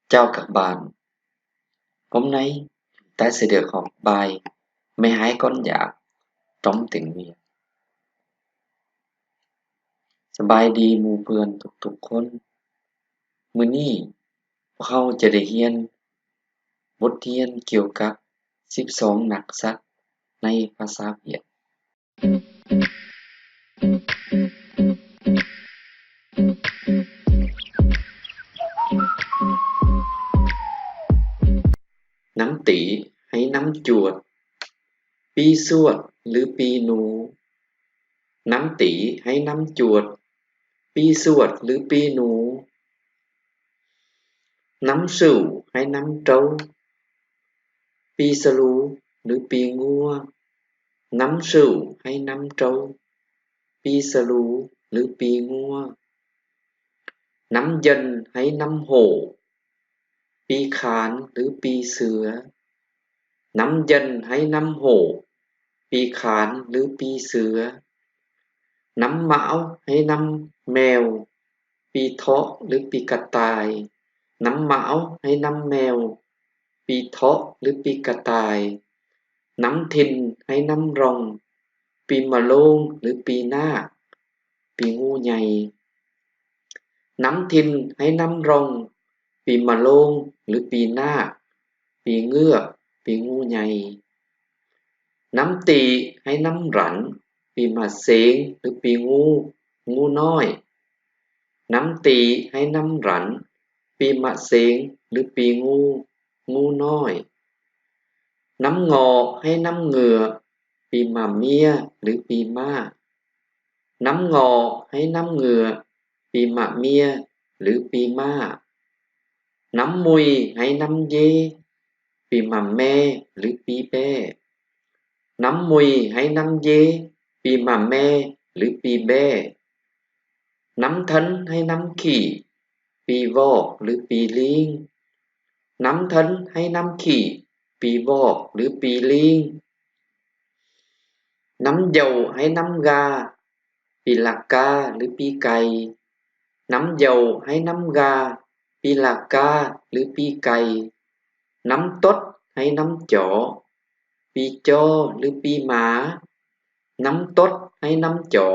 Chào các bạn, hôm nay ta sẽ được học bài 12 con giáp trong tiếng Việt. สบายดีหมู่เพื่อนทุกๆคนมื้อนี้พวกเราจะได้เรียนบทเรียนเกี่ยวกับ 12 นักษัตริย์ในภาษาเวียดน้ำตี๋ให้น้ำจวดปีสวดหรือปีหนูน้ำตี๋ให้น้ำจวดปีสวดหรือปีหนูน้ำสู่ให้น้ำtrâuปีสลูหรือปีงัวน้ำสู่ให้น้ำtrâuปีสลูหรือปีงัวน้ำเย็นให้น้ำโห่ปีขานหรือปีเสือน้ำเย็นให้น้ำโห่ปีขานหรือปีเสือน้ำหมาวให้น้ำแมวปีเถาะหรือปีกระต่ายน้ำหมาวให้น้ำแมวปีเถาะหรือปีกระต่ายน้ำทินให้น้ำรองปีมะโรงหรือปีนาคปีงูใหญ่น้ำทินให้น้ำรองปีมะโรงหรือปีนาคปีเงือกปีงูใหญ่น้ำตีให้น้ำหรันปีมะเสงหรือปีงูงูน้อยน้ำตีให้น้ำหรันปีมะเสงหรือปีงูงูน้อยน้ำงอให้น้ำเหงือปีมะเมียหรือปีม้าน้ำงอให้น้ำเหงือปีมะเมียหรือปีม้าน้ำมุยให้น้ำเยปีมะแม่หรือปีแบ้น้ำมุยให้น้ำเยปีมะแม่หรือปีแบ้น้ำทันให้น้ำขี่ปีวอกหรือปีลิงน้ำทันให้น้ำขี่ปีวอกหรือปีลิงน้ำเหยาให้น้ำกาปีลากาหรือปีไก่น้ำเหยาให้น้ำกาปีลากาหรือปีไก่น้ำตดให้น้ำจ๋อปีจ้อหรือปีหมาน้ำตดให้น้ำจ๋อ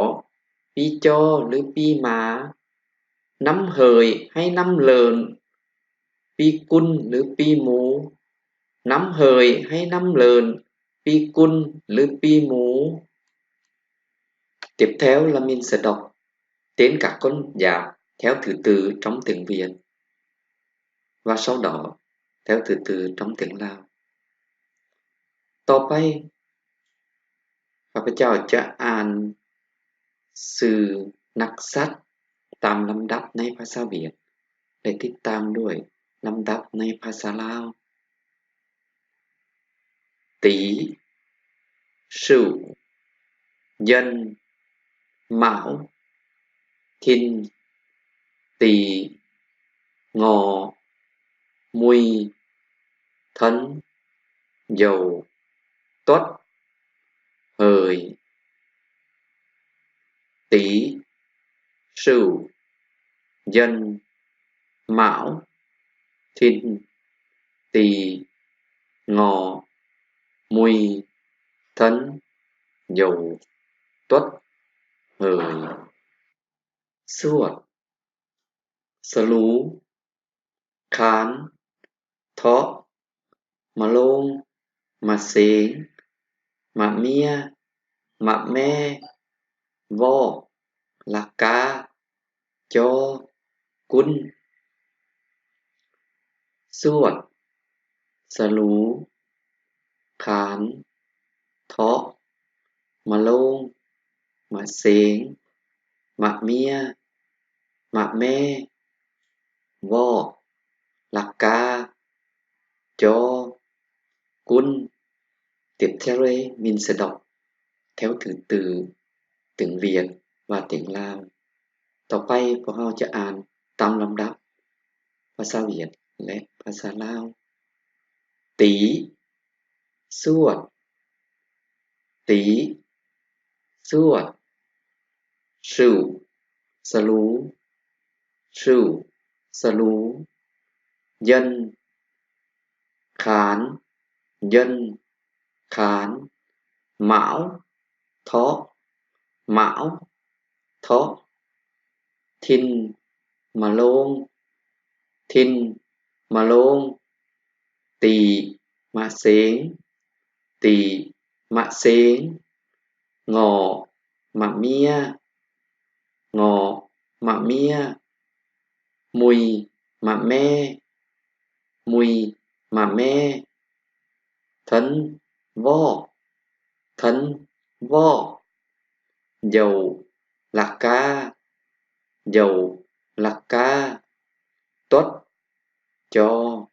ปีจ้อหรือปีหมาน้ำเหยให้น้ำเลินปีกุลหรือปีหมูน้ำเหยให้น้ำเลินปีกุลหรือปีหมูTiếp theo là mình sẽ đọc tên các con giáp theo thứ tự trong tiếng Việt và sau đó theo thứ tự trong tiếng Lào. ต่อไปข้าพเจ้าจะอ่านสื่อนักษัตริย์ตามลำดับในภาษาเวียดและติดตามด้วยลำดับในภาษาลาวTý Sửu Dần Mão Thìn Tý Ngọ Mùi Thân Dậu Tuất Hợi Tý Sửu Dần Mão Thìn Tý Ngọ Mùi Thân Dậu Tuất Hợi Sốt Slu Khán Thọ Malông Masếng Mạ-mia Mạ-me Vo Laka Cho Cun Sốt Slu Khán Thọ Malông Masếng Mạ-mia Mạ-me Vo Laka Cho Cun Tiếp theo đây mình sẽ đọc theo thứ tự tiếng Việt và tiếng Lào. ต่อไปพวกเราจะอ่านตามลำดับภาษาเวียดและภาษาลาว Tý Suốt Tý Suốt Sửu Slu Sửu Slu dân, khán, dân, khán, mão, thọ, mão, thọ, thìn, mà lôn, thìn, mà lôn, tỳ, mà xến, tỳ, mà xến, ngọ, mà mía, ngọ, mà mía, mùi, mà me, mùi, mà me, thân, vo, thân, vo, dầu, lạc ca, dầu, lạc ca, tuất, cho,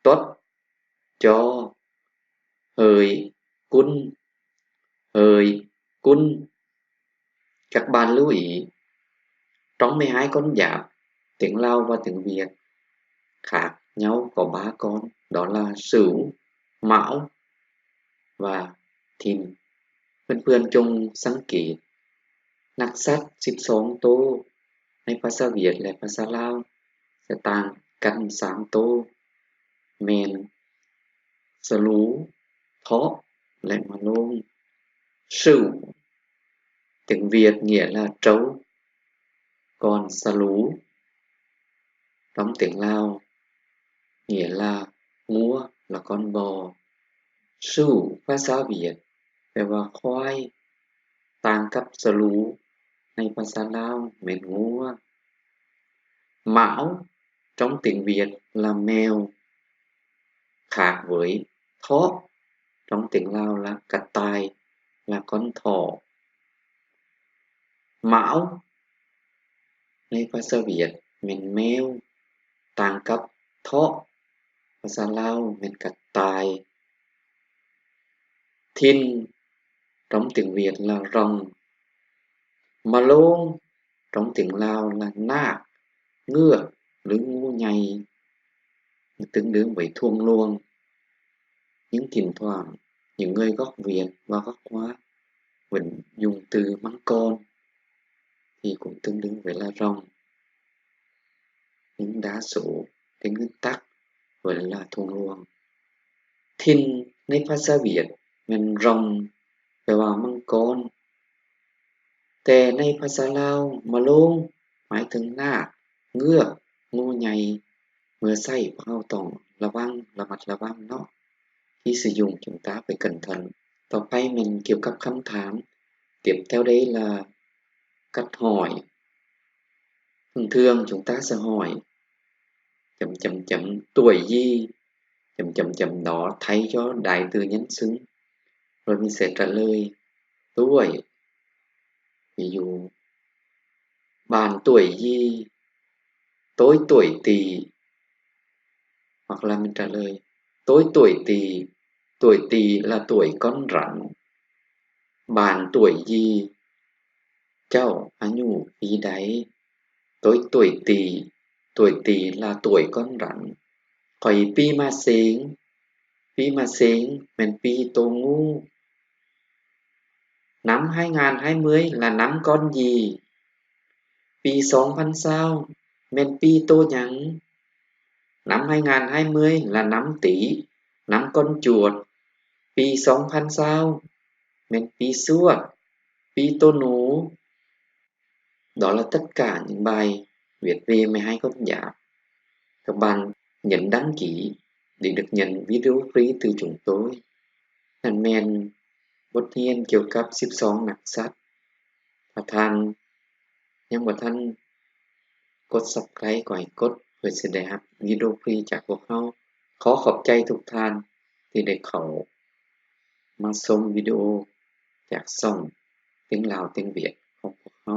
tuất, cho, hời, cun, hời, cun. Các bạn lưu ý, trong 12 con giáp, tiếng Lao và tiếng Việt khác nhau có 3 con, đó là Sửu, Mão và Thìn. พื่อนๆจงสังเกตนักษัตริย์12ตัวในภาษาเวียดและภาษาลาวจะต่างกัน3ตัวแม่นสลูเถาะและมะโรงSửu tiếng Việt nghĩa là trâu, còn xà lú trong tiếng Lào nghĩa là ngua, là con bò. Sửu ภาษาเวียดแปลว่าควายต่างกับสลูในภาษาลาวแม่นงัว Mão trong tiếng Việt là mèo, khác với thỏ trong tiếng Lào là cà tài, là con thỏ. Mãoในภาษาเวียดแม่นแมวต่างกับเถาะภาษาลาวแม่นกระต่าย Thìn trong tiếng Việt là rồng. Mà lôn trong tiếng Lào là nác, ngựa, lưỡi ngu nhầy, tương đương với thuông luông. Nhưng thỉnh thoảng, những người gốc Việt và gốc Hoa vẫn dùng từ măng con thì cũng tương đương với là rồng. Nhưng đa số cái nguyên tắc vẫn là thuông luông. Thìn ในภาษาเวียดแม่นรองแปลว่ามังกรแต่ในภาษาลาวมะโรงหมายถึงนาคเงือกงูใหญ่เมื่อใช้พวกเราต้องระวังระมัดระวังเนาะkhi sử dụng chúng ta phải cẩn thận. ต่อไปแม่นเกี่ยวกับคำถาม tiếp theo đây là cách hỏi. Thường thường chúng ta sẽ hỏi tuổi gì đó thay cho đại từ nhân xưng rồi mình sẽ trả lời tuổi. Ví dụ bạn tuổi gì, tôi tuổi Tỵ, hoặc là mình trả lời tôi tuổi Tỵ là tuổi con rắn. Bạn tuổi gì, cháuอายุปีใด tôi tuổi Tỵ là tuổi con rắn. Khỏiปีมะเสง mìnhปีtô ngu. Năm 2020 là năm con gì?ปี2000 sao? Mìnhปีtô nhắn. Năm 2020 là năm Tỵ, năm con chuột.ปี2000 sao? Mìnhปีsuốt,ปีtô nú. Đó là tất cả những bài viết về 12 con giáp. Các bạn nhấn đăng ký để được nhận video free từ chúng tôi. Thành menบทเรียนเกี่ยวกับ12นักสัตว์ถ้าท่านยังบ่ทันกด Subscribe ก็ให้กดเพื่อสิได้รับวิดีโอฟรีจากพวกเราขอขอบใจทุกท่านที่ได้เข้ามาชมวิดีโอจากช่องtiếng Lào tiếng Việtของพวกเรา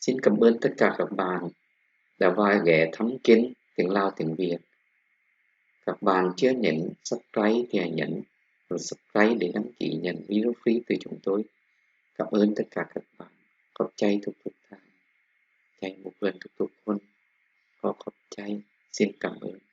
Xin cảm ơn tất cả các bạn đã vào ghé thăm kênh tiếng Lào tiếng Việt. Các bạn chưa nhấn subscribe thì hãy nhấn rồi subscribe để đăng ký nhận video free từ chúng tôi. Cảm ơn tất cả các bạn. ขอบใจทุกๆท่านใจบุคคลทุกๆคนขอขอบใจ Xin cảm ơn.